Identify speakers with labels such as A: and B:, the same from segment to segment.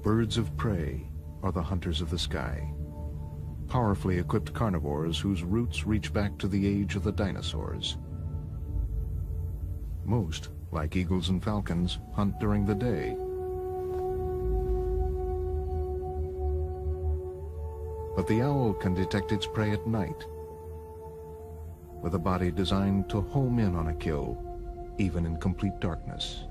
A: Birds of prey are the hunters of the sky, powerfully equipped carnivores whose roots reach back to the age of the dinosaurs. Most, like eagles and falcons, hunt during the day. But the owl can detect its prey at night, with a body designed to home in on a kill, even in complete darkness.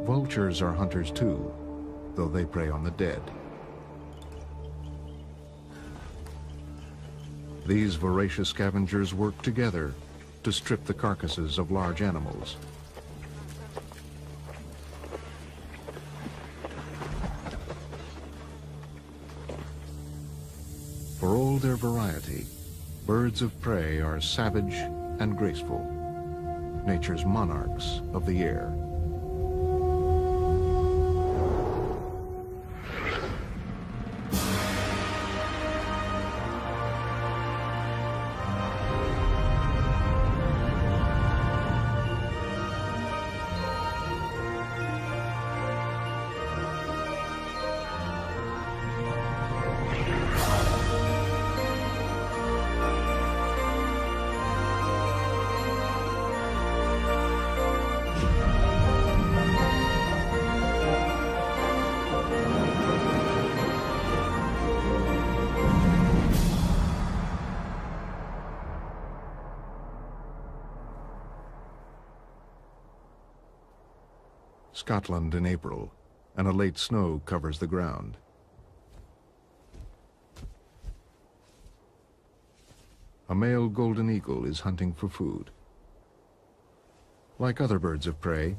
A: Vultures are hunters too, though they prey on the dead. These voracious scavengers work together to strip the carcasses of large animals. For all their variety, birds of prey are savage and graceful, nature's monarchs of the air. Scotland in April, and a late snow covers the ground. A male golden eagle is hunting for food. Like other birds of prey,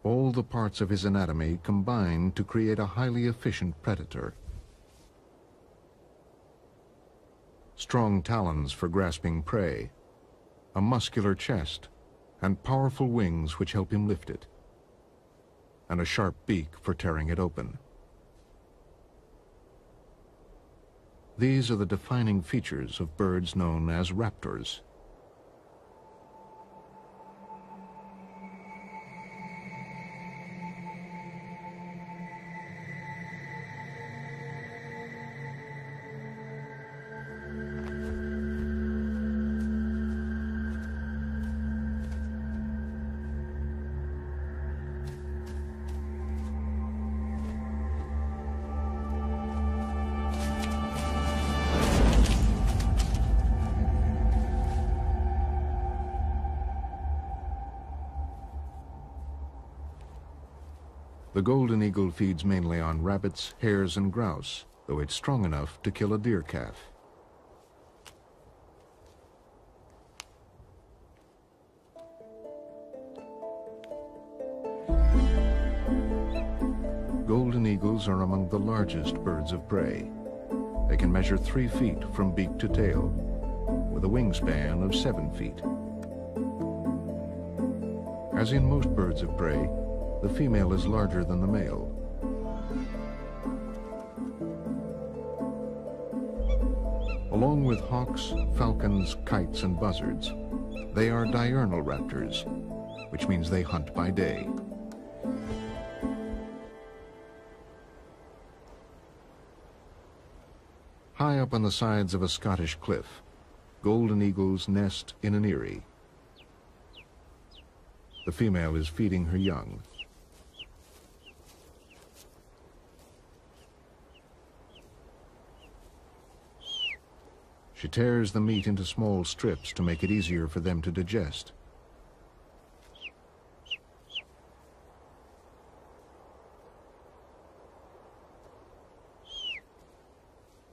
A: all the parts of his anatomy combine to create a highly efficient predator. Strong talons for grasping prey, a muscular chest, and powerful wings which help him lift it, and a sharp beak for tearing it open. These are the defining features of birds known as raptors. The golden eagle feeds mainly on rabbits, hares, and grouse, though it's strong enough to kill a deer calf. Golden eagles are among the largest birds of prey. They can measure 3 feet from beak to tail, with a wingspan of 7 feet. As in most birds of prey, the female is larger than the male. Along with hawks, falcons, kites, and buzzards, they are diurnal raptors, which means they hunt by day. High up on the sides of a Scottish cliff, golden eagles nest in an eyrie. The female is feeding her young. She tears the meat into small strips to make it easier for them to digest.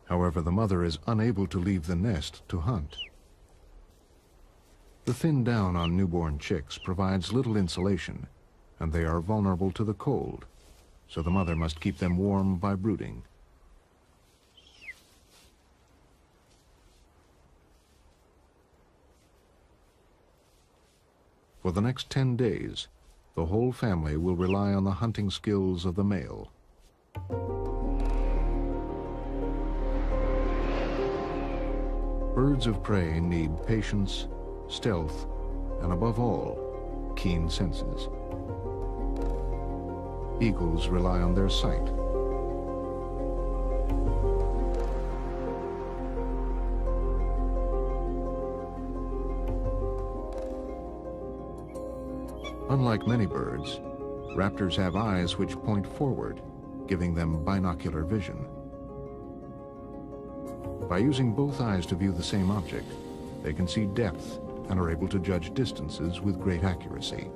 A: However, the mother is unable to leave the nest to hunt. The thin down on newborn chicks provides little insulation, and they are vulnerable to the cold, so the mother must keep them warm by brooding. For the next 10 days, the whole family will rely on the hunting skills of the male. Birds of prey need patience, stealth, and above all, keen senses. Eagles rely on their sight. Unlike many birds, raptors have eyes which point forward, giving them binocular vision. By using both eyes to view the same object, they can see depth and are able to judge distances with great accuracy.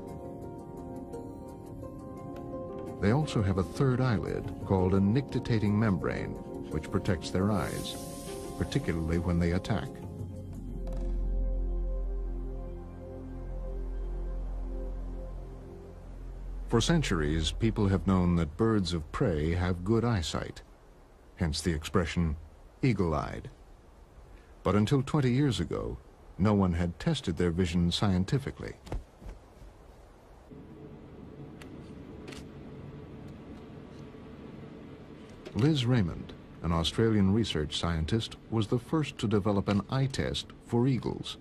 A: They also have a third eyelid called a nictitating membrane, which protects their eyes, particularly when they attack. For centuries, people have known that birds of prey have good eyesight, hence the expression, eagle-eyed. But until 20 years ago, no one had tested their vision scientifically. Liz Raymond, an Australian research scientist, was the first to develop an eye test for eagles.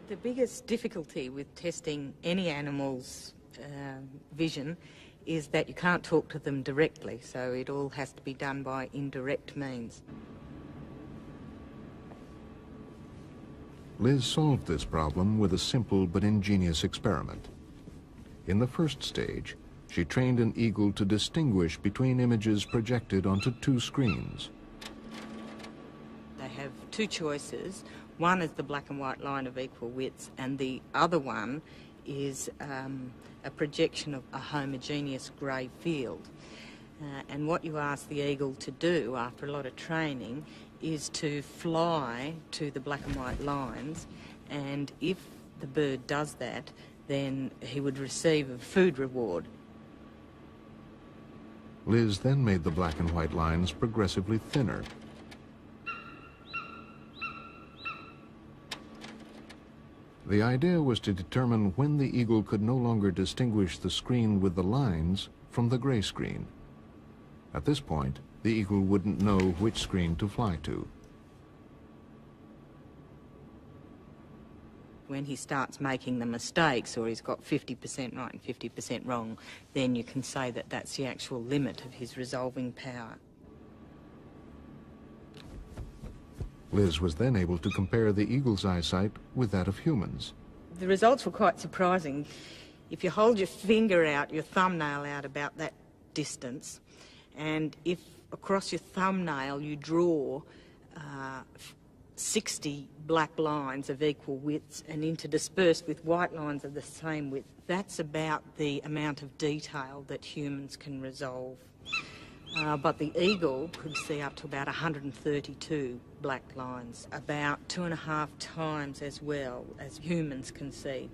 B: The biggest difficulty with testing any animal's vision is that you can't talk to them directly, so it all has to be done by indirect means.
A: Liz solved this problem with a simple but ingenious experiment. In the first stage, she trained an eagle to distinguish between images projected onto two screens.
B: They have two choices. One is the black and white line of equal widths, and the other one is a projection of a homogeneous grey field. And what you ask the eagle to do after a lot of training is to fly to the black and white lines, and if the bird does that, then he would receive a food reward.
A: Liz then made the black and white lines progressively thinner. The idea was to determine when the eagle could no longer distinguish the screen with the lines from the grey screen. At this point, the eagle wouldn't know which screen to fly to.
B: When he starts making the mistakes, or he's got 50% right and 50% wrong, then you can say that that's the actual limit of his resolving power.
A: Liz was then able to compare the eagle's eyesight with that of humans.
B: The results were quite surprising. If you hold your finger out, your thumbnail out about that distance, and if across your thumbnail you draw 60 black lines of equal widths and interdispersed with white lines of the same width, that's about the amount of detail that humans can resolve. But the eagle could see up to about 132 black lines, about 2.5 times as well as humans can see.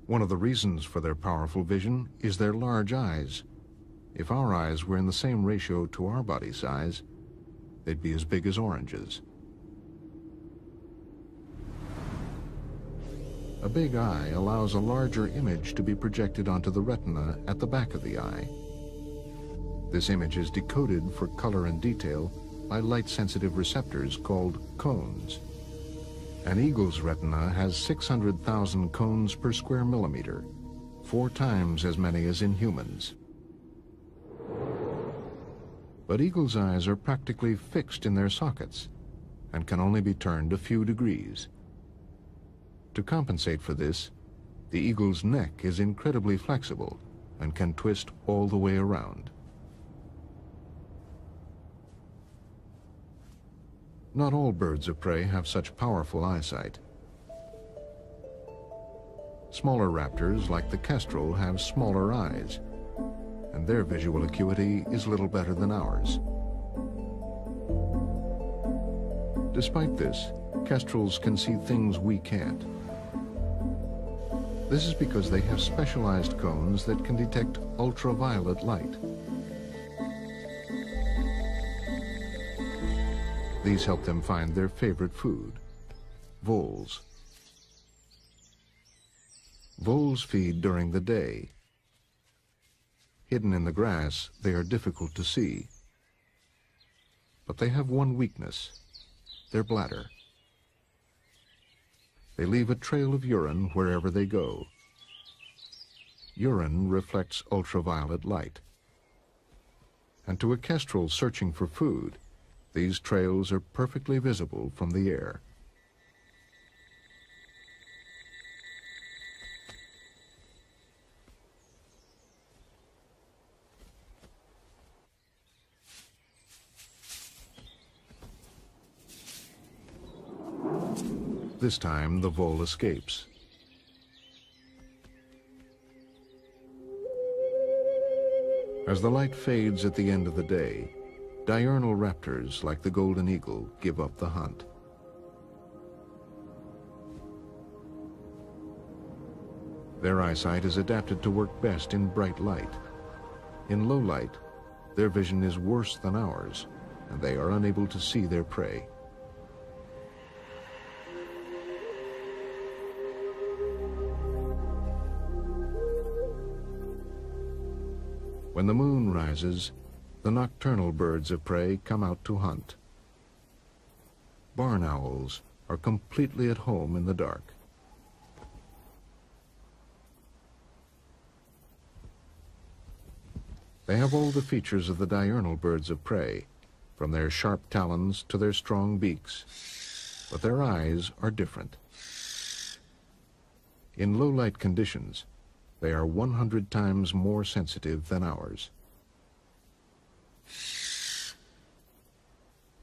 A: One of the reasons for their powerful vision is their large eyes. If our eyes were in the same ratio to our body size, they'd be as big as oranges. A big eye allows a larger image to be projected onto the retina at the back of the eye. This image is decoded for color and detail by light-sensitive receptors called cones. An eagle's retina has 600,000 cones per square millimeter, 4 times as many as in humans. But eagles' eyes are practically fixed in their sockets and can only be turned a few degrees. To compensate for this, the eagle's neck is incredibly flexible and can twist all the way around. Not all birds of prey have such powerful eyesight. Smaller raptors, like the kestrel, have smaller eyes, and their visual acuity is little better than ours. Despite this, kestrels can see things we can't. This is because they have specialized cones that can detect ultraviolet light. These help them find their favorite food, voles. Voles feed during the day. Hidden in the grass, they are difficult to see. But they have one weakness, their bladder. They leave a trail of urine wherever they go. Urine reflects ultraviolet light. And to a kestrel searching for food, these trails are perfectly visible from the air. This time, the vole escapes. As the light fades at the end of the day, diurnal raptors, like the golden eagle, give up the hunt. Their eyesight is adapted to work best in bright light. In low light, their vision is worse than ours, and they are unable to see their prey. When the moon rises, the nocturnal birds of prey come out to hunt. Barn owls are completely at home in the dark. They have all the features of the diurnal birds of prey, from their sharp talons to their strong beaks, but their eyes are different. In low-light conditions, they are 100 times more sensitive than ours.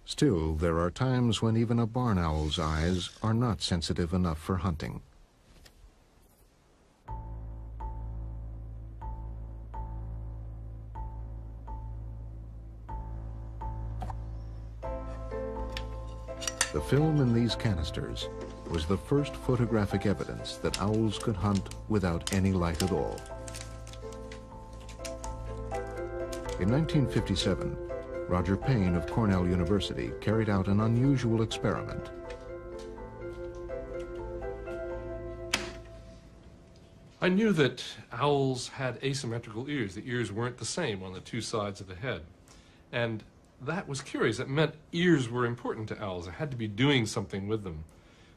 A: Still, there are times when even a barn owl's eyes are not sensitive enough for hunting. The film in these canisters was the first photographic evidence that owls could hunt without any light at all. In 1957, Roger Payne of Cornell University carried out an unusual experiment.
C: I knew that owls had asymmetrical ears. The ears weren't the same on the two sides of the head. And that was curious. It meant ears were important to owls. I had to be doing something with them.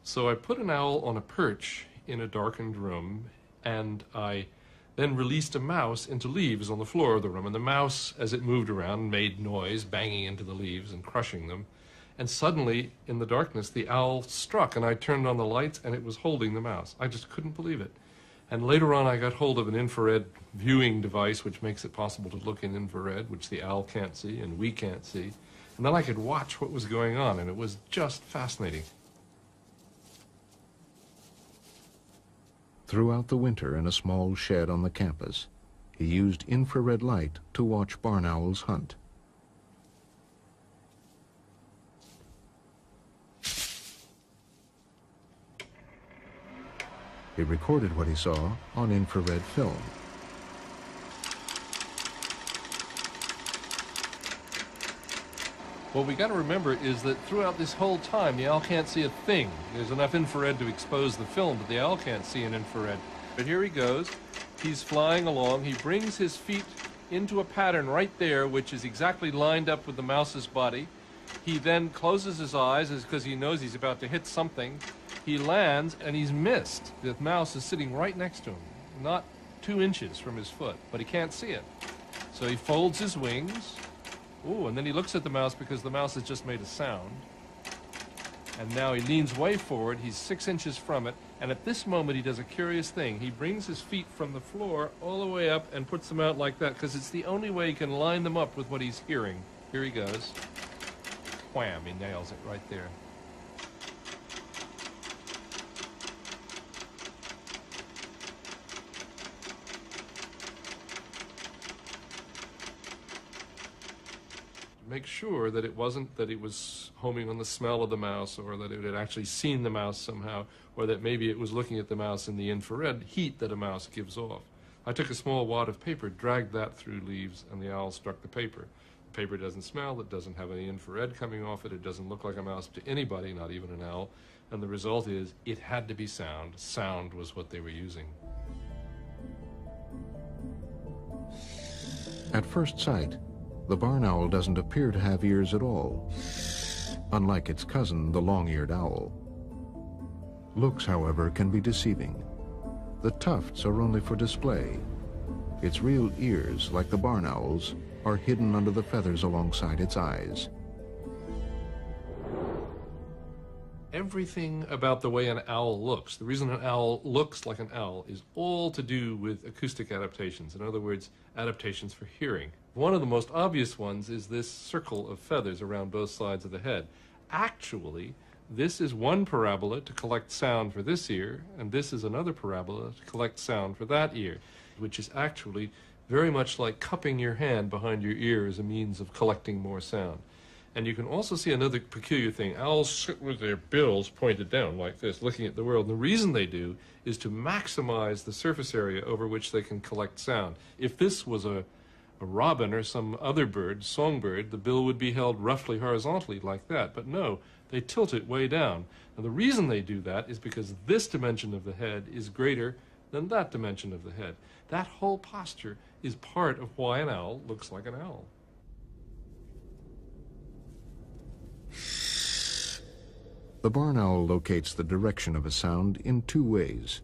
C: So I put an owl on a perch in a darkened room, and I then released a mouse into leaves on the floor of the room. And the mouse, as it moved around, made noise, banging into the leaves and crushing them. And suddenly, in the darkness, the owl struck, and I turned on the lights, and it was holding the mouse. I just couldn't believe it. And later on, I got hold of an infrared viewing device, which makes it possible to look in infrared, which the owl can't see and we can't see. And then I could watch what was going on, and it was just fascinating.
A: Throughout the winter in a small shed on the campus, he used infrared light to watch barn owls hunt. He recorded what he saw on infrared film.
C: What we got to remember is that throughout this whole time, the owl can't see a thing. There's enough infrared to expose the film, but the owl can't see an infrared. But here he goes. He's flying along. He brings his feet into a pattern right there, which is exactly lined up with the mouse's body. He then closes his eyes because he knows he's about to hit something. He lands, and he's missed. The mouse is sitting right next to him, not 2 inches from his foot, but he can't see it. So he folds his wings. Ooh, and then he looks at the mouse because the mouse has just made a sound. And now he leans way forward. He's 6 inches from it. And at this moment, he does a curious thing. He brings his feet from the floor all the way up and puts them out like that because it's the only way he can line them up with what he's hearing. Here he goes. Wham, he nails it right there. Make sure that it wasn't that it was homing on the smell of the mouse, or that it had actually seen the mouse somehow, or that maybe it was looking at the mouse in the infrared heat that a mouse gives off. I took a small wad of paper, dragged that through leaves, and the owl struck the paper. The paper doesn't smell, it doesn't have any infrared coming off it, it doesn't look like a mouse to anybody, not even an owl. And the result is it had to be sound. Sound was what they were using.
A: At first sight, the barn owl doesn't appear to have ears at all, unlike its cousin, the long-eared owl. Looks, however, can be deceiving. The tufts are only for display. Its real ears, like the barn owl's, are hidden under the feathers alongside its eyes.
C: Everything about the way an owl looks, the reason an owl looks like an owl, is all to do with acoustic adaptations. In other words, adaptations for hearing. One of the most obvious ones is this circle of feathers around both sides of the head. Actually, this is one parabola to collect sound for this ear, and this is another parabola to collect sound for that ear, which is actually very much like cupping your hand behind your ear as a means of collecting more sound. And you can also see another peculiar thing. Owls sit with their bills pointed down like this, looking at the world. And the reason they do is to maximize the surface area over which they can collect sound. If this was a robin or some other bird, songbird, the bill would be held roughly horizontally like that. But no, they tilt it way down. And the reason they do that is because this dimension of the head is greater than that dimension of the head. That whole posture is part of why an owl looks like an owl.
A: The barn owl locates the direction of a sound in two ways.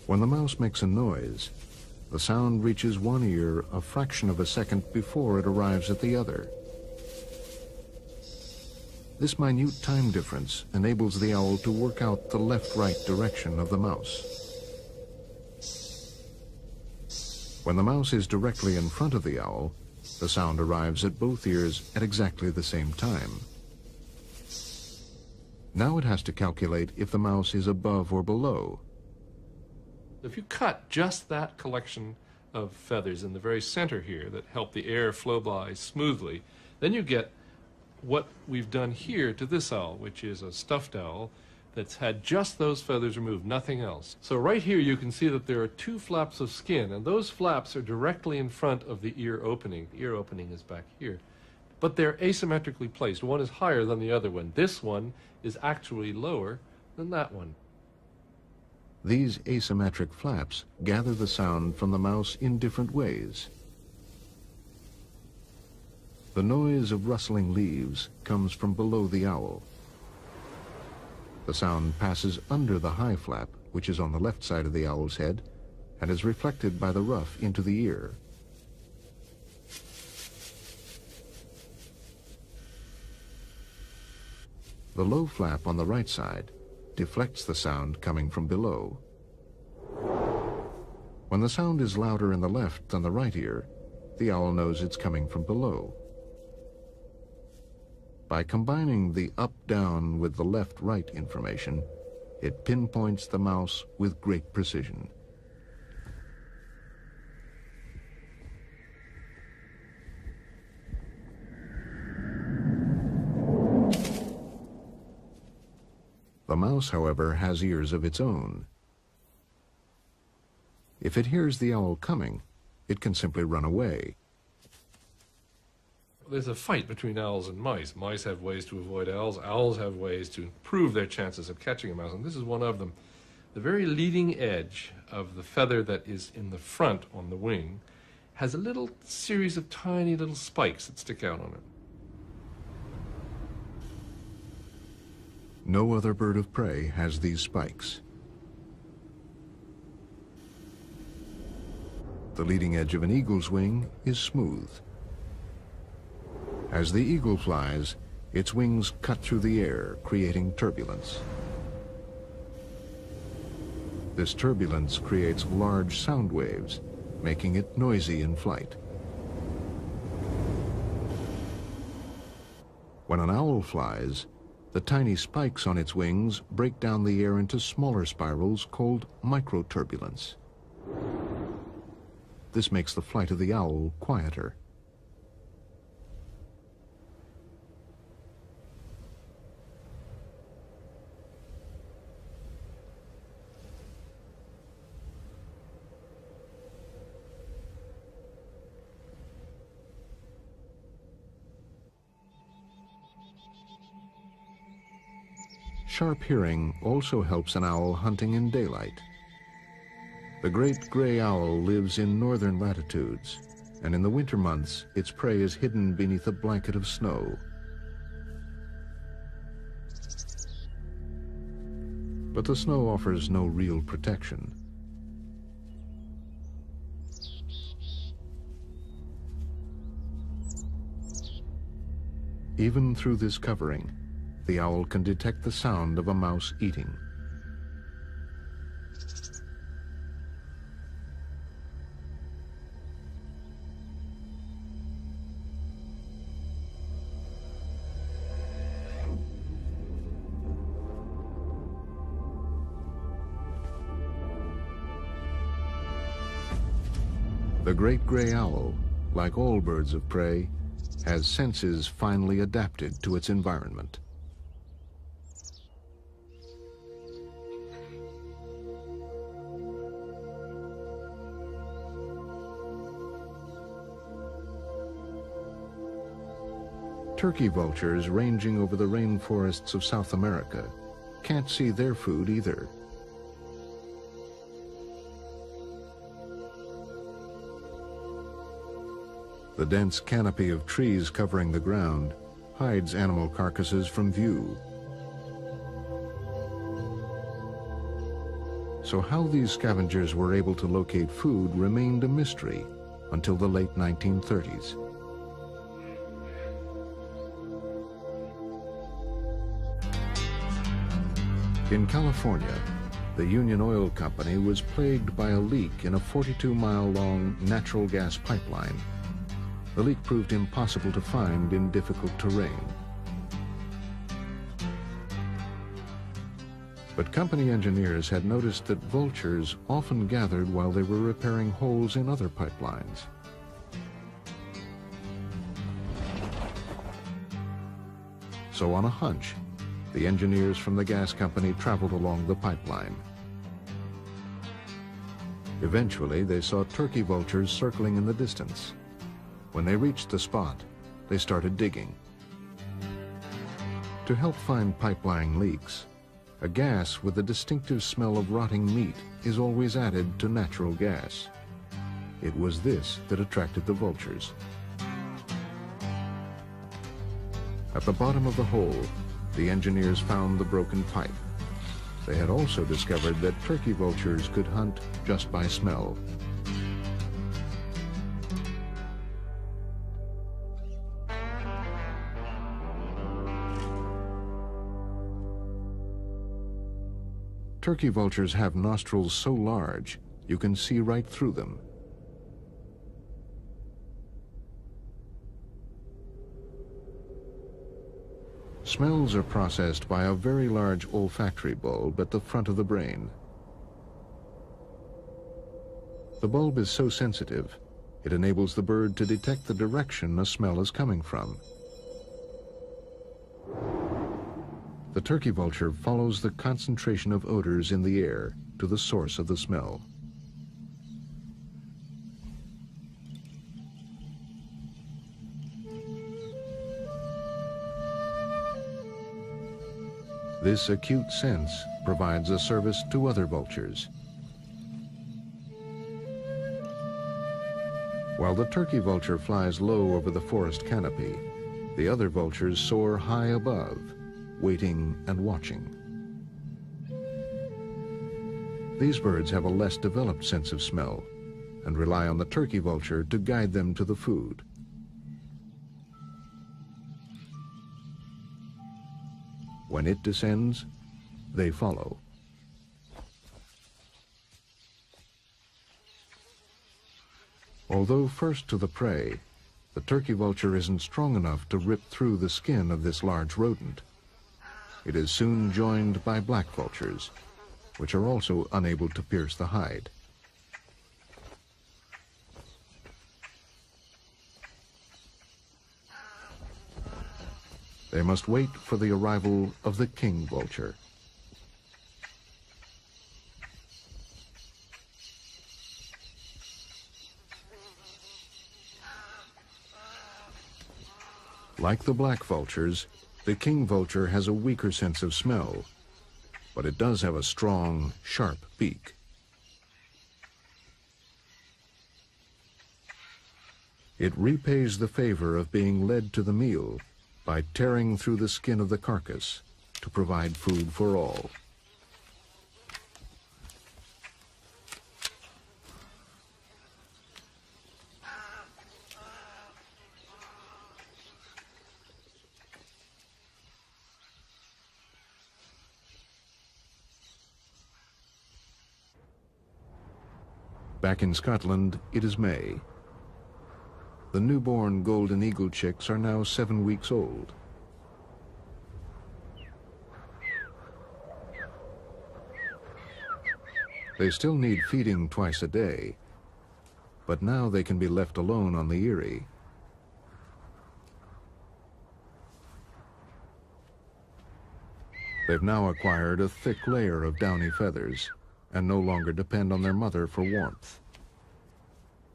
A: When the mouse makes a noise, the sound reaches one ear a fraction of a second before it arrives at the other. This minute time difference enables the owl to work out the left-right direction of the mouse. When the mouse is directly in front of the owl, the sound arrives at both ears at exactly the same time. Now it has to calculate if the mouse is above or below.
C: If you cut just that collection of feathers in the very center here that help the air flow by smoothly, then you get what we've done here to this owl, which is a stuffed owl that's had just those feathers removed, nothing else. So right here you can see that there are two flaps of skin, and those flaps are directly in front of the ear opening. The ear opening is back here. But they're asymmetrically placed. One is higher than the other one. This one is actually lower than that one.
A: These asymmetric flaps gather the sound from the mouse in different ways. The noise of rustling leaves comes from below the owl. The sound passes under the high flap, which is on the left side of the owl's head, and is reflected by the ruff into the ear. The low flap on the right side deflects the sound coming from below. When the sound is louder in the left than the right ear, the owl knows it's coming from below. By combining the up-down with the left-right information, it pinpoints the mouse with great precision. The mouse, however, has ears of its own. If it hears the owl coming, it can simply run away.
C: There's a fight between owls and mice. Mice have ways to avoid owls. Owls have ways to improve their chances of catching a mouse, and this is one of them. The very leading edge of the feather that is in the front on the wing has a little series of tiny little spikes that stick out on it.
A: No other bird of prey has these spikes. The leading edge of an eagle's wing is smooth. As the eagle flies, its wings cut through the air, creating turbulence. This turbulence creates large sound waves, making it noisy in flight. When an owl flies, the tiny spikes on its wings break down the air into smaller spirals called microturbulence. This makes the flight of the owl quieter. Sharp hearing also helps an owl hunting in daylight. The great gray owl lives in northern latitudes, and in the winter months, its prey is hidden beneath a blanket of snow. But the snow offers no real protection. Even through this covering, the owl can detect the sound of a mouse eating. The great gray owl, like all birds of prey, has senses finely adapted to its environment. Turkey vultures ranging over the rainforests of South America can't see their food either. The dense canopy of trees covering the ground hides animal carcasses from view. So how these scavengers were able to locate food remained a mystery until the late 1930s. In California, the Union Oil Company was plagued by a leak in a 42-mile-long natural gas pipeline. The leak proved impossible to find in difficult terrain. But company engineers had noticed that vultures often gathered while they were repairing holes in other pipelines. So on a hunch, the engineers from the gas company traveled along the pipeline. Eventually, they saw turkey vultures circling in the distance. When they reached the spot, they started digging. To help find pipeline leaks, a gas with a distinctive smell of rotting meat is always added to natural gas. It was this that attracted the vultures. At the bottom of the hole, the engineers found the broken pipe. They had also discovered that turkey vultures could hunt just by smell. Turkey vultures have nostrils so large, you can see right through them. Smells are processed by a very large olfactory bulb at the front of the brain. The bulb is so sensitive, it enables the bird to detect the direction a smell is coming from. The turkey vulture follows the concentration of odors in the air to the source of the smell. This acute sense provides a service to other vultures. While the turkey vulture flies low over the forest canopy, the other vultures soar high above, waiting and watching. These birds have a less developed sense of smell and rely on the turkey vulture to guide them to the food. When it descends, they follow. Although first to the prey, the turkey vulture isn't strong enough to rip through the skin of this large rodent. It is soon joined by black vultures, which are also unable to pierce the hide. They must wait for the arrival of the king vulture. Like the black vultures, the king vulture has a weaker sense of smell but it does have a strong, sharp beak. It repays the favor of being led to the meal by tearing through the skin of the carcass to provide food for all. Back in Scotland, it is May. The newborn golden eagle chicks are now 7 weeks old. They still need feeding twice a day, but now they can be left alone on the Erie. They've now acquired a thick layer of downy feathers and no longer depend on their mother for warmth.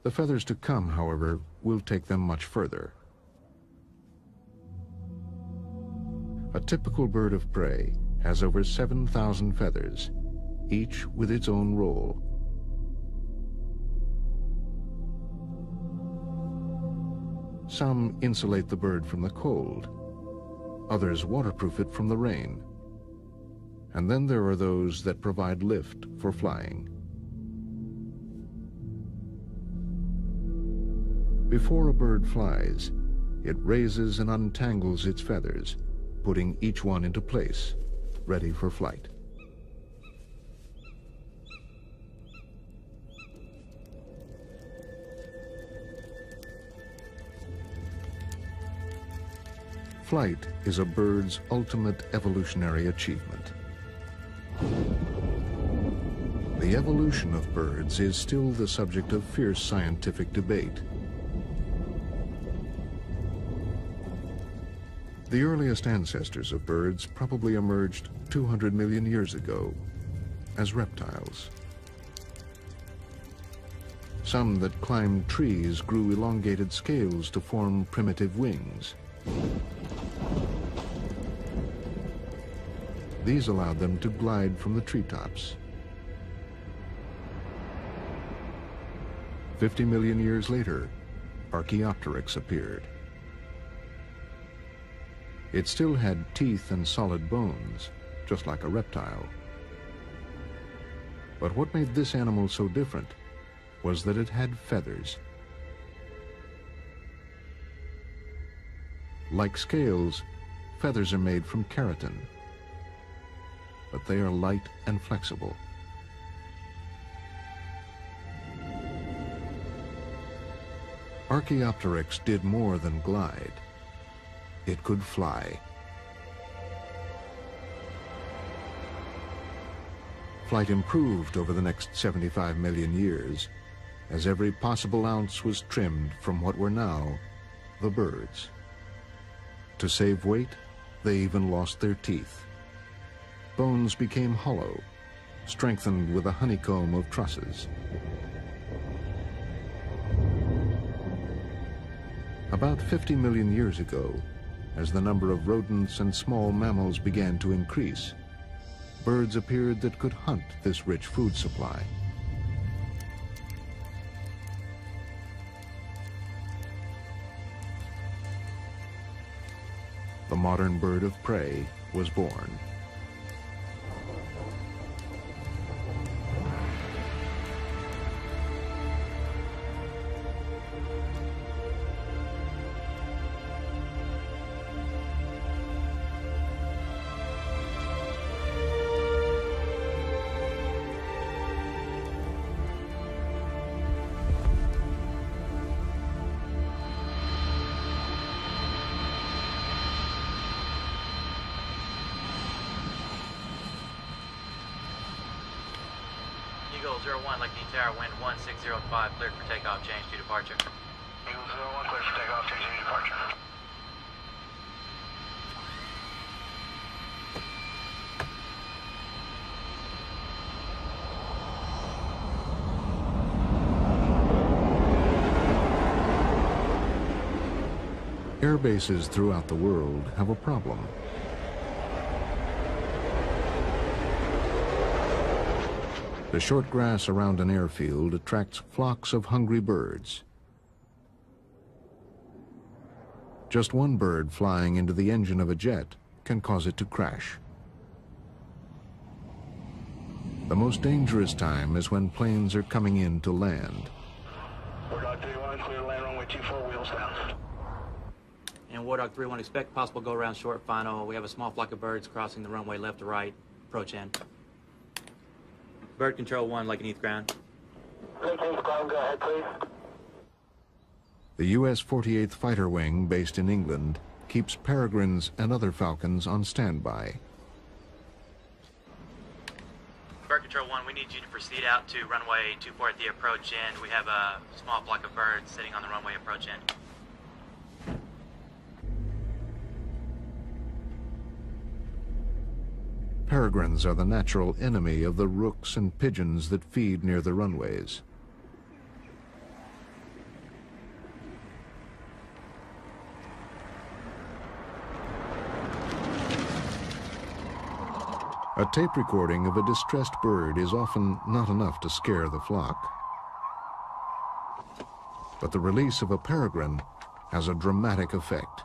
A: The feathers to come, however, will take them much further. A typical bird of prey has over 7,000 feathers, each with its own role. Some insulate the bird from the cold, others waterproof it from the rain, and then there are those that provide lift for flying. Before a bird flies, it raises and untangles its feathers, putting each one into place, ready for flight. Flight is a bird's ultimate evolutionary achievement. The evolution of birds is still the subject of fierce scientific debate. The earliest ancestors of birds probably emerged 200 million years ago as reptiles. Some that climbed trees grew elongated scales to form primitive wings. These allowed them to glide from the treetops. 50 million years later, Archaeopteryx appeared. It still had teeth and solid bones, just like a reptile. But what made this animal so different was that it had feathers. Like scales, feathers are made from keratin, but they are light and flexible. Archaeopteryx did more than glide. It could fly. Flight improved over the next 75 million years, as every possible ounce was trimmed from what were now the birds. To save weight, they even lost their teeth. Bones became hollow, strengthened with a honeycomb of trusses. About 50 million years ago, as the number of rodents and small mammals began to increase, birds appeared that could hunt this rich food supply. The modern bird of prey was born.
D: Eagle 01, Lake Tower, wind 1605, cleared for takeoff, change to departure.
E: Eagle 01, cleared for takeoff, change to departure.
A: Air bases throughout the world have a problem. The short grass around an airfield attracts flocks of hungry birds. Just one bird flying into the engine of a jet can cause it to crash. The most dangerous time is when planes are coming in to land.
E: War Dog 3-1, clear land runway 24, wheels down.
D: And War Dog 3-1, expect possible go-around short final. We have a small flock of birds crossing the runway left to right. Approach in. Bird control 1, Lake and East ground.
E: Lake and East ground, go ahead, please.
A: The U.S. 48th Fighter Wing, based in England, keeps peregrines and other falcons on standby.
D: Bird control 1, we need you to proceed out to runway 24 at the approach end. We have a small flock of birds sitting on the runway approach end.
A: Peregrines are the natural enemy of the rooks and pigeons that feed near the runways. A tape recording of a distressed bird is often not enough to scare the flock. But the release of a peregrine has a dramatic effect.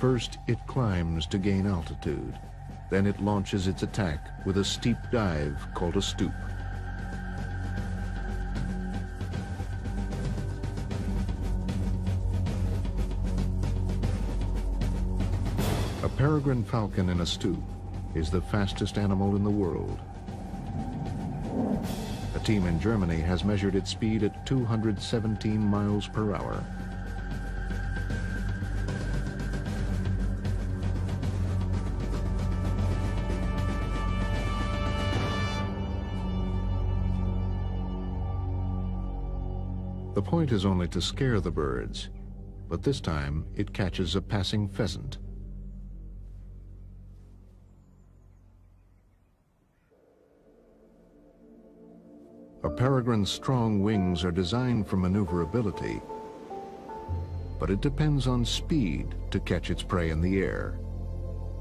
A: First, it climbs to gain altitude. Then it launches its attack with a steep dive called a stoop. A peregrine falcon in a stoop is the fastest animal in the world. A team in Germany has measured its speed at 217 miles per hour. The point is only to scare the birds, but this time it catches a passing pheasant. A peregrine's strong wings are designed for maneuverability, but it depends on speed to catch its prey in the air.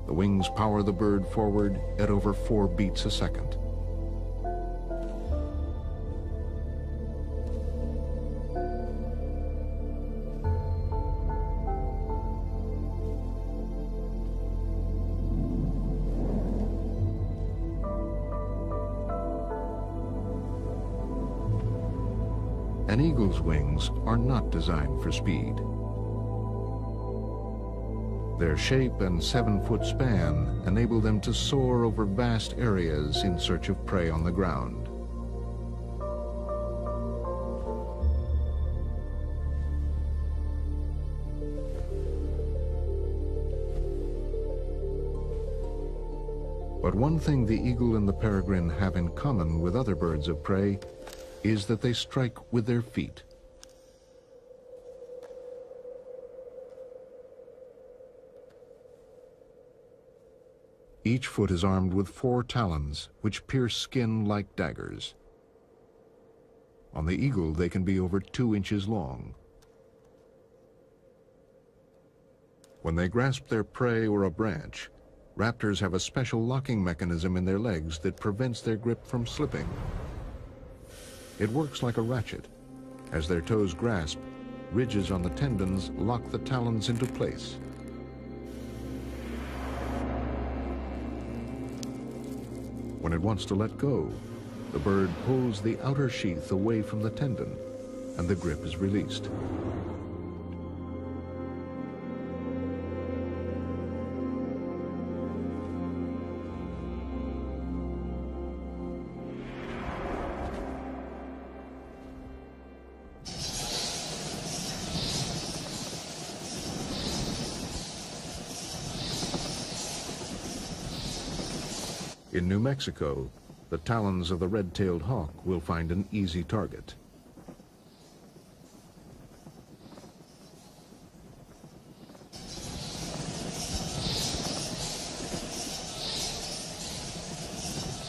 A: The wings power the bird forward at over 4 beats a second. An eagle's wings are not designed for speed. Their shape and 7-foot span enable them to soar over vast areas in search of prey on the ground. But one thing the eagle and the peregrine have in common with other birds of prey is that they strike with their feet. Each foot is armed with 4 talons, which pierce skin like daggers. On the eagle, they can be over 2 inches long. When they grasp their prey or a branch, raptors have a special locking mechanism in their legs that prevents their grip from slipping. It works like a ratchet. As their toes grasp, ridges on the tendons lock the talons into place. When it wants to let go, the bird pulls the outer sheath away from the tendon, and the grip is released. In New Mexico, the talons of the red-tailed hawk will find an easy target.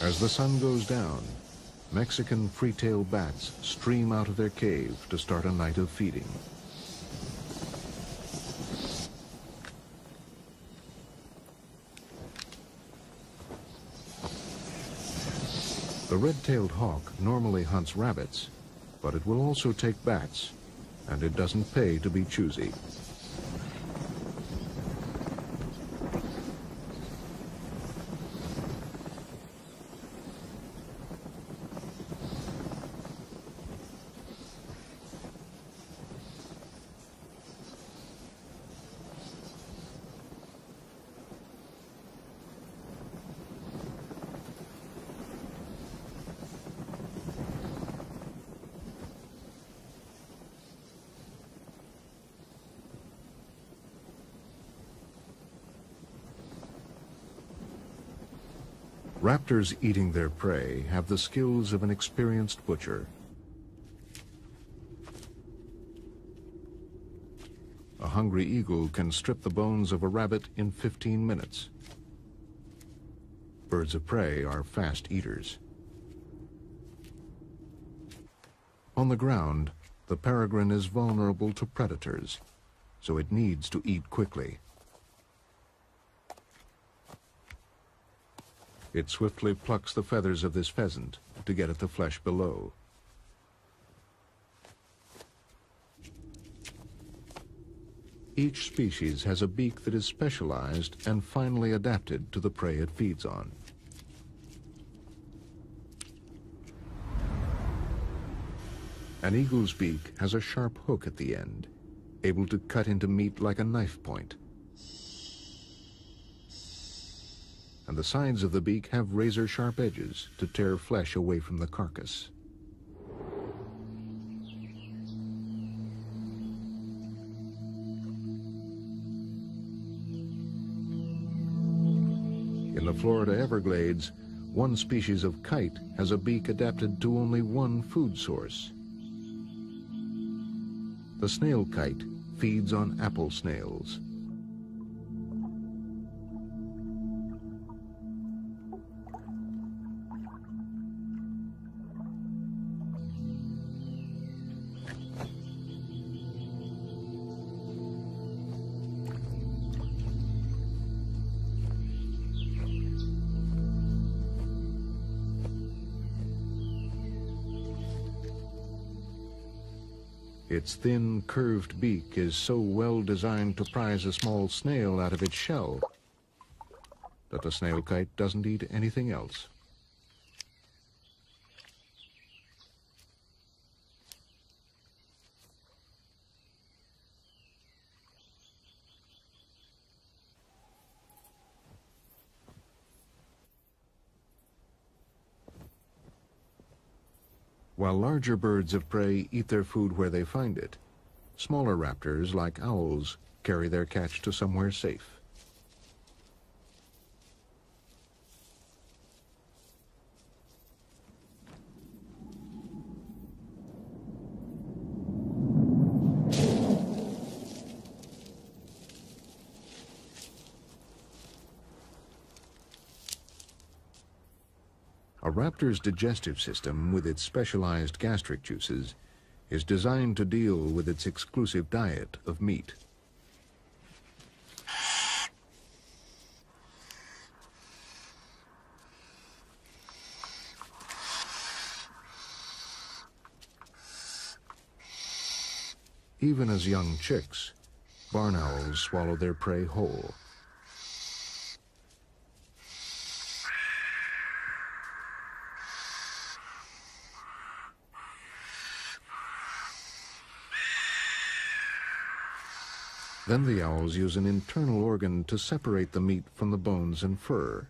A: As the sun goes down, Mexican free-tailed bats stream out of their cave to start a night of feeding. The red-tailed hawk normally hunts rabbits, but it will also take bats, and it doesn't pay to be choosy. Raptors eating their prey have the skills of an experienced butcher. A hungry eagle can strip the bones of a rabbit in 15 minutes. Birds of prey are fast eaters. On the ground, the peregrine is vulnerable to predators, so it needs to eat quickly. It swiftly plucks the feathers of this pheasant to get at the flesh below. Each species has a beak that is specialized and finely adapted to the prey it feeds on. An eagle's beak has a sharp hook at the end, able to cut into meat like a knife point. And the sides of the beak have razor-sharp edges to tear flesh away from the carcass. In the Florida Everglades, one species of kite has a beak adapted to only one food source. The snail kite feeds on apple snails. Its thin, curved beak is so well designed to prise a small snail out of its shell that the snail kite doesn't eat anything else. While larger birds of prey eat their food where they find it, smaller raptors, like owls, carry their catch to somewhere safe. A raptor's digestive system, with its specialized gastric juices, is designed to deal with its exclusive diet of meat. Even as young chicks, barn owls swallow their prey whole. Then the owls use an internal organ to separate the meat from the bones and fur.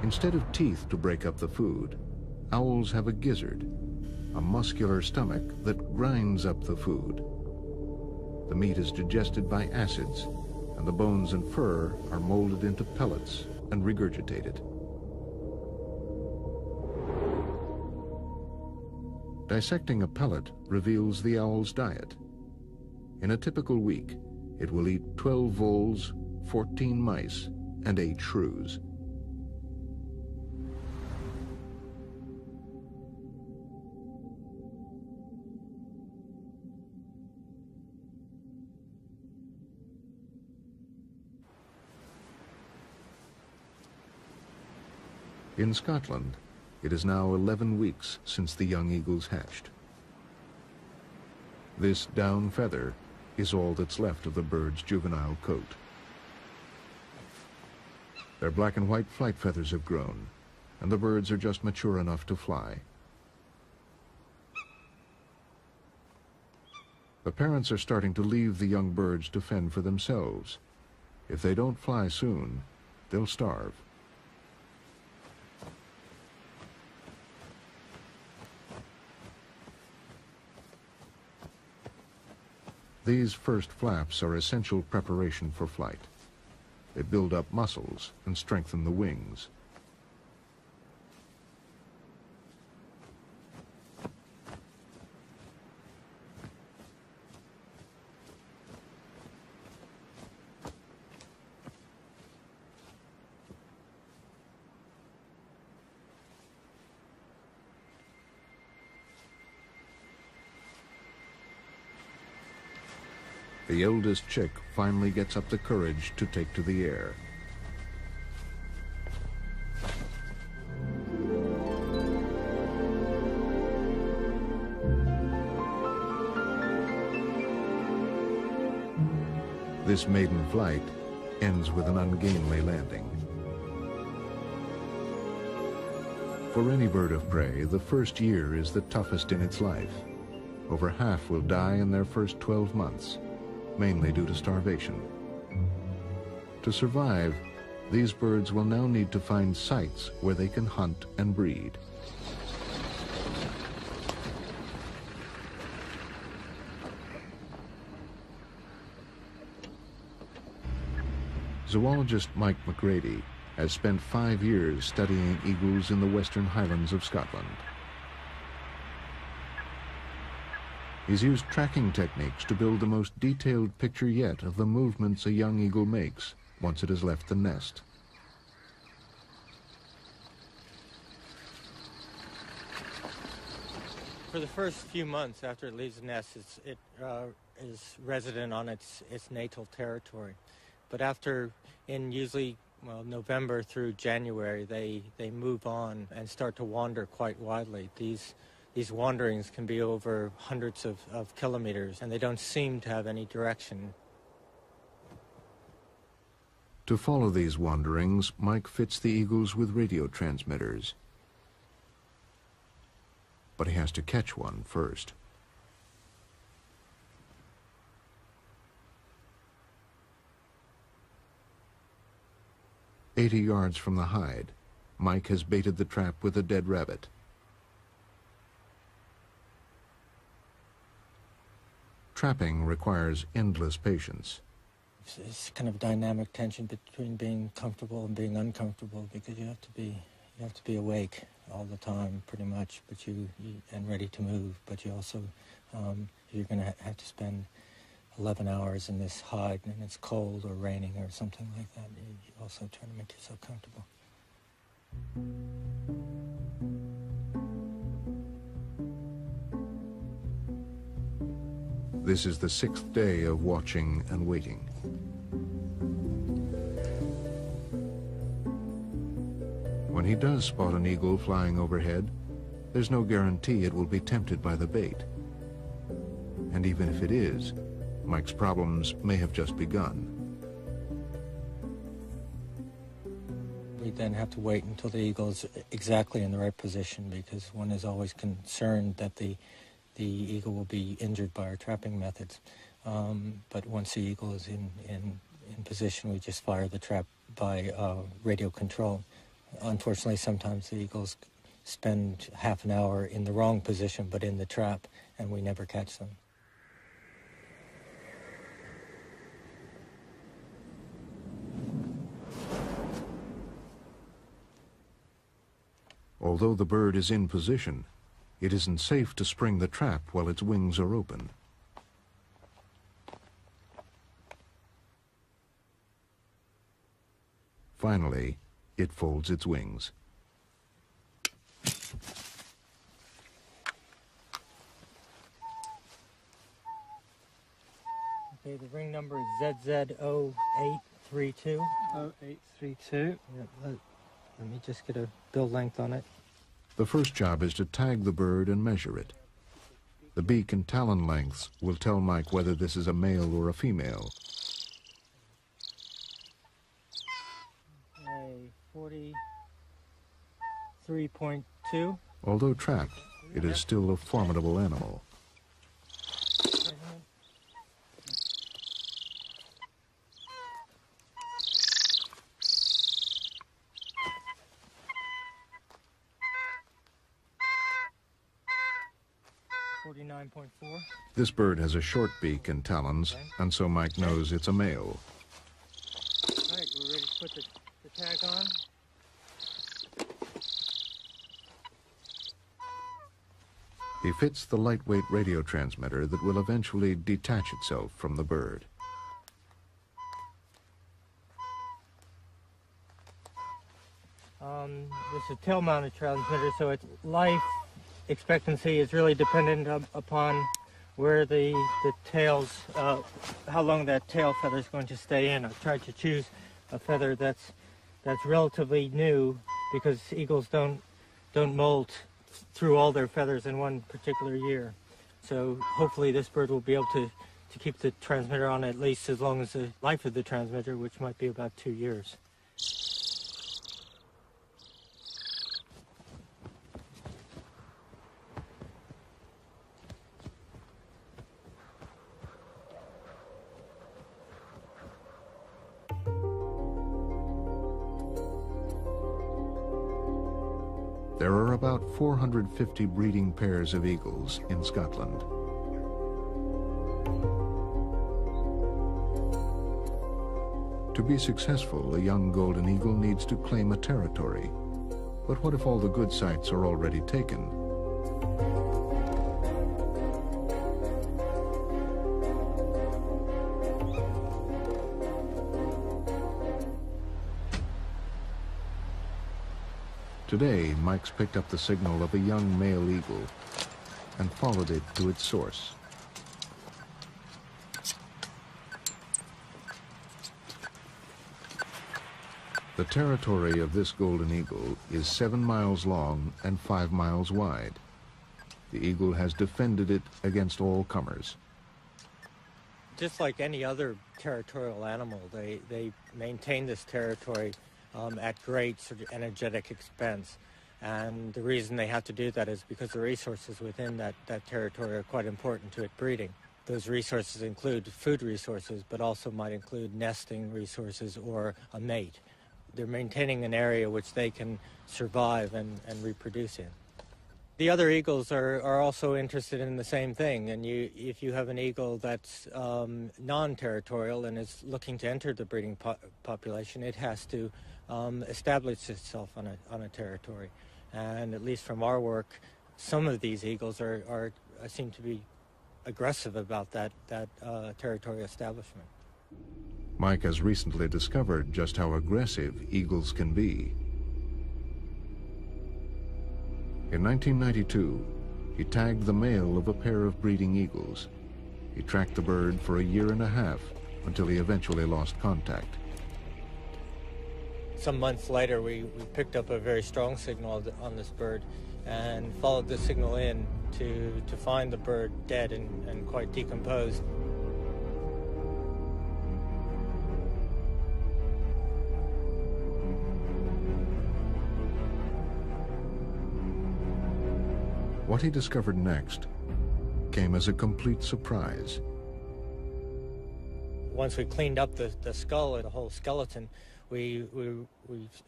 A: Instead of teeth to break up the food, owls have a gizzard, a muscular stomach that grinds up the food. The meat is digested by acids, and the bones and fur are molded into pellets and regurgitated. Dissecting a pellet reveals the owl's diet. In a typical week, it will eat 12 voles, 14 mice, and 8 shrews. In Scotland, it is now 11 weeks since the young eagles hatched. This down feather is all that's left of the bird's juvenile coat. Their black and white flight feathers have grown, and the birds are just mature enough to fly. The parents are starting to leave the young birds to fend for themselves. If they don't fly soon, they'll starve. These first flaps are essential preparation for flight. They build up muscles and strengthen the wings. The eldest chick finally gets up the courage to take to the air. This maiden flight ends with an ungainly landing. For any bird of prey, the first year is the toughest in its life. Over half will die in their first 12 months. Mainly due to starvation. To survive, these birds will now need to find sites where they can hunt and breed. Zoologist Mike McGrady has spent 5 years studying eagles in the Western Highlands of Scotland. He's used tracking techniques to build the most detailed picture yet of the movements a young eagle makes once it has left the nest.
F: For the first few months after it leaves the nest, it is resident on its natal territory. But in usually November through January, they move on and start to wander quite widely. These wanderings can be over hundreds of kilometers, and they don't seem to have any direction.
A: To follow these wanderings, Mike fits the eagles with radio transmitters. But he has to catch one first. "80 yards from the hide, Mike has baited the trap with a dead rabbit. Trapping requires endless patience.
F: It's kind of dynamic tension between being comfortable and being uncomfortable, because you have to be awake all the time, pretty much, and ready to move. But you also, you're going to have to spend 11 hours in this hide, and it's cold or raining or something like that. You also try to make yourself comfortable.
A: This is the 6th day of watching and waiting. When he does spot an eagle flying overhead, there's no guarantee it will be tempted by the bait. And even if it is, Mike's problems may have just begun.
F: We then have to wait until the eagle is exactly in the right position, because one is always concerned that the eagle will be injured by our trapping methods. But once the eagle is in position, we just fire the trap by radio control. Unfortunately, sometimes the eagles spend half an hour in the wrong position, but in the trap, and we never catch them.
A: Although the bird is in position, it isn't safe to spring the trap while its wings are open. Finally, it folds its wings.
F: Okay, the ring number is ZZ0832.
G: 0832.
F: Yeah, let me just get a bill length on it.
A: The first job is to tag the bird and measure it. The beak and talon lengths will tell Mike whether this is a male or a female.
F: Okay, 43.2.
A: Although trapped, it is still a formidable animal. This bird has a short beak and talons, and so Mike knows it's a male.
F: All right, we're ready to put the tag on.
A: He fits the lightweight radio transmitter that will eventually detach itself from the bird.
F: This is a tail-mounted transmitter, so its life expectancy is really dependent upon where the tails, how long that tail feather is going to stay in. I've tried to choose a feather that's relatively new, because eagles don't molt through all their feathers in one particular year. So hopefully this bird will be able to keep the transmitter on at least as long as the life of the transmitter, which might be about 2 years.
A: There are about 450 breeding pairs of eagles in Scotland. To be successful, a young golden eagle needs to claim a territory. But what if all the good sites are already taken? Today, Mike's picked up the signal of a young male eagle and followed it to its source. The territory of this golden eagle is 7 miles long and 5 miles wide. The eagle has defended it against all comers.
F: Just like any other territorial animal, they maintain this territory at great sort of energetic expense. And the reason they have to do that is because the resources within that territory are quite important to it breeding. Those resources include food resources, but also might include nesting resources or a mate. They're maintaining an area which they can survive and reproduce in. The other eagles are also interested in the same thing, and if you have an eagle that's non-territorial and is looking to enter the breeding population, it has to establish itself on a territory. And at least from our work, some of these eagles seem to be aggressive about that territory establishment.
A: Mike has recently discovered just how aggressive eagles can be. In 1992, he tagged the male of a pair of breeding eagles. He tracked the bird for a year and a half until he eventually lost contact.
F: Some months later, we picked up a very strong signal on this bird and followed the signal in to find the bird dead and quite decomposed.
A: What he discovered next came as a complete surprise.
F: Once we cleaned up the skull and the whole skeleton, we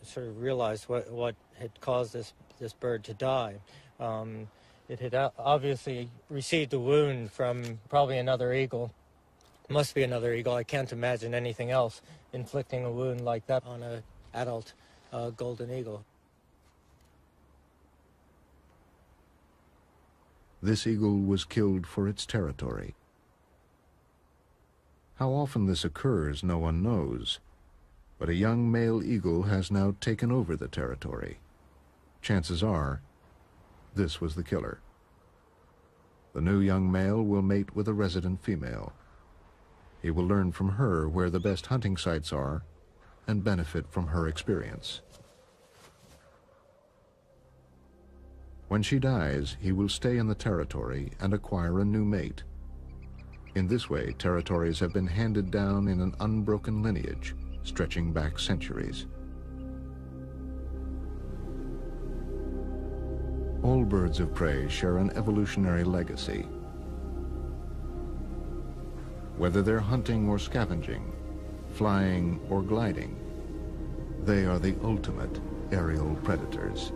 F: sort of realized what had caused this bird to die. It had obviously received a wound from probably another eagle. Must be another eagle. I can't imagine anything else inflicting a wound like that on an adult golden eagle.
A: This eagle was killed for its territory. How often this occurs, no one knows. But a young male eagle has now taken over the territory. Chances are, this was the killer. The new young male will mate with a resident female. He will learn from her where the best hunting sites are and benefit from her experience. When she dies, he will stay in the territory and acquire a new mate. In this way, territories have been handed down in an unbroken lineage, stretching back centuries. All birds of prey share an evolutionary legacy. Whether they're hunting or scavenging, flying or gliding, they are the ultimate aerial predators.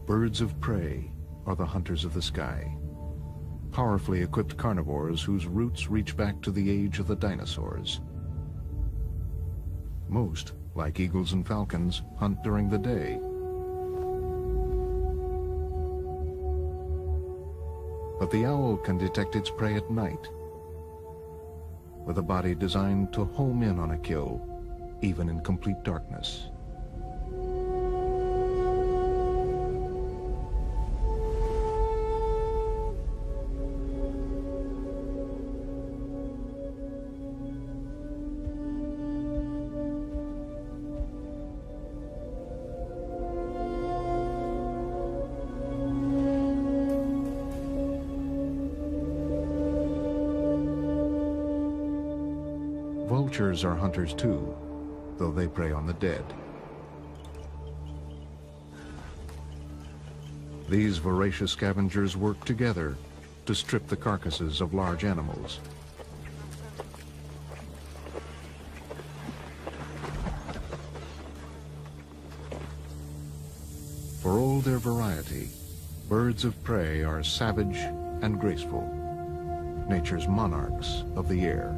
A: Birds of prey are the hunters of the sky, powerfully equipped carnivores whose roots reach back to the age of the dinosaurs. Most, like eagles and falcons, hunt during the day. But the owl can detect its prey at night, with a body designed to home in on a kill, even in complete darkness. Vultures are hunters too, though they prey on the dead. These voracious scavengers work together to strip the carcasses of large animals. For all their variety, birds of prey are savage and graceful, nature's monarchs of the air.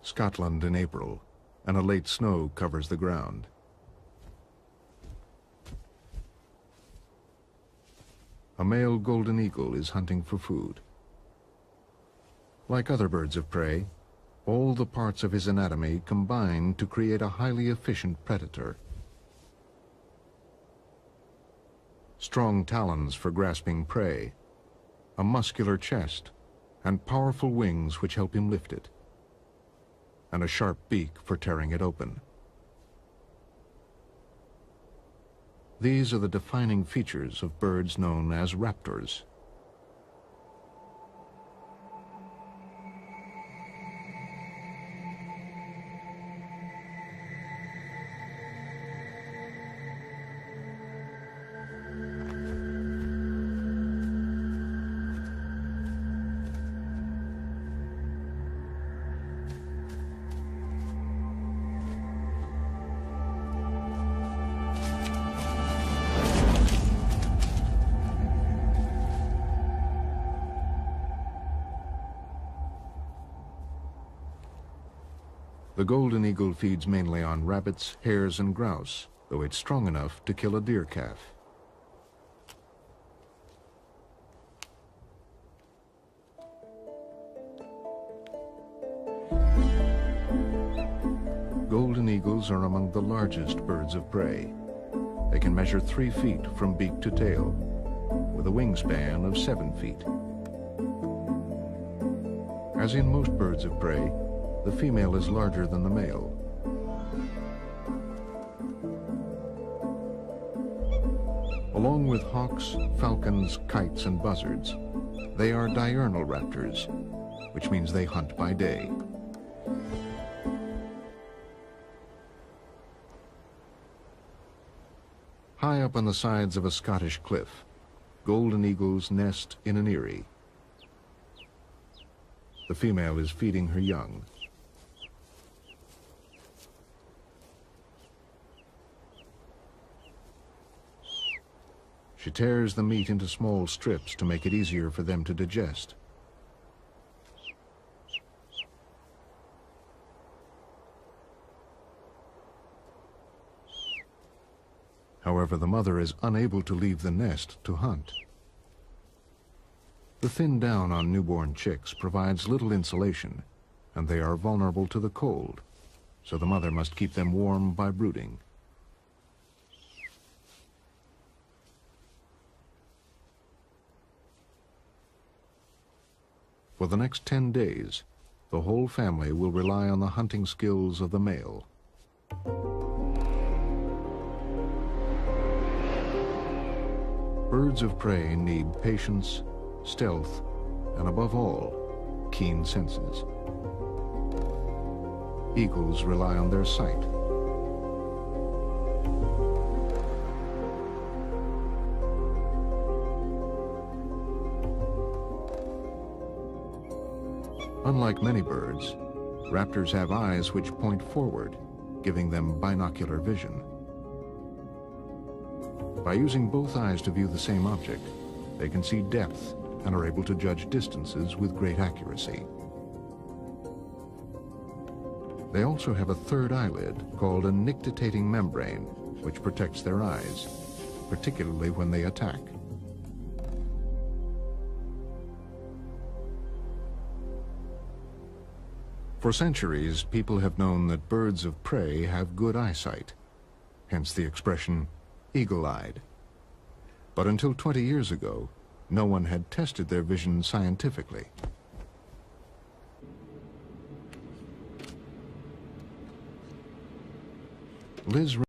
A: Scotland in April, and a late snow covers the ground. A male golden eagle is hunting for food. Like other birds of prey, all the parts of his anatomy combine to create a highly efficient predator. Strong talons for grasping prey, a muscular chest, and powerful wings which help him lift it, and a sharp beak for tearing it open. These are the defining features of birds known as raptors. The golden eagle feeds mainly on rabbits, hares, and grouse, though it's strong enough to kill a deer calf. Golden eagles are among the largest birds of prey. They can measure 3 feet from beak to tail, with a wingspan of 7 feet. As in most birds of prey, the female is larger than the male. Along with hawks, falcons, kites, and buzzards, they are diurnal raptors, which means they hunt by day. High up on the sides of a Scottish cliff, golden eagles nest in an eyrie. The female is feeding her young. She tears the meat into small strips to make it easier for them to digest. However, the mother is unable to leave the nest to hunt. The thin down on newborn chicks provides little insulation, and they are vulnerable to the cold, so the mother must keep them warm by brooding. For the next 10 days, the whole family will rely on the hunting skills of the male. Birds of prey need patience, stealth, and above all, keen senses. Eagles rely on their sight. Unlike many birds, raptors have eyes which point forward, giving them binocular vision. By using both eyes to view the same object, they can see depth and are able to judge distances with great accuracy. They also have a third eyelid called a nictitating membrane, which protects their eyes, particularly when they attack. For centuries, people have known that birds of prey have good eyesight, hence the expression eagle-eyed. But until 20 years ago, no one had tested their vision scientifically. Liz